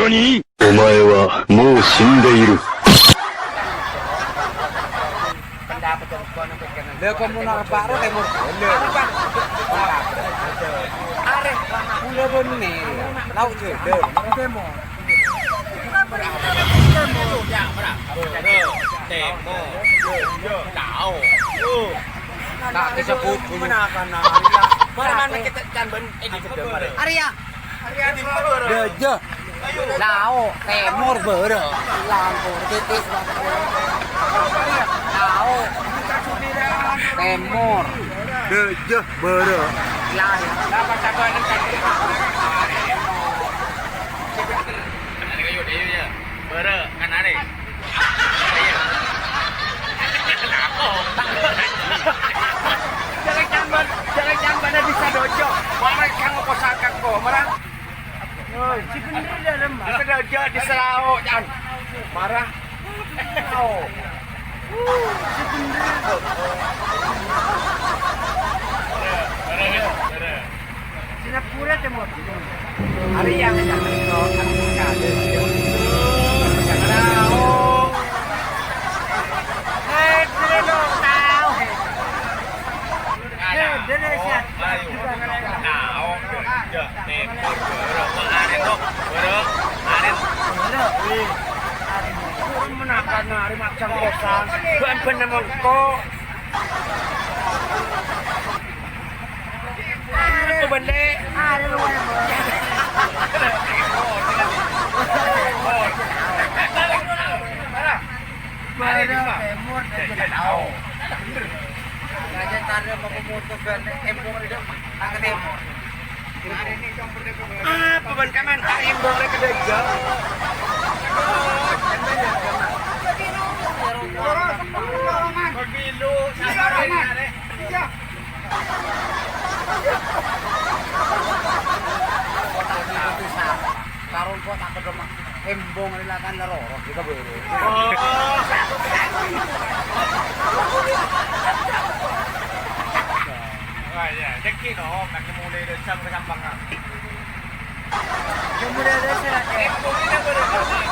何？お前はもう死んでいる。Lha komunal Pak Timur. Arek kula rene. Lauk jede. Demo. Demo. Tahu. Tak disebut menakan mana kita can ben ini gede. Arya. Arya di Bogor. Deje. Lauk Timur beure. Lampur titis. Lauk Timur. Deje beure. Lah, dapat cabaran kan. Beure kan are. Jangan jamban bisa dojo. Marah kang opo sakak ko, marah. Oh, si bener dalam. Bisa dojo di Selao jan. Marah. Oh. Si bener. Singapura Timur. Hari yang itu ada. Menakan hari macam kosan, ben mengko. Itu bende. Raja Taryo makumoto ben embong ridho ang Timur. Paban kaman embong rek kedeja. Begilu sarare. Karun po tak pedom embong rilakan leroro kita beuro. Ya, jadi no, nak mulai dari sama gampang. Kemudian ada sih, embong ini bener.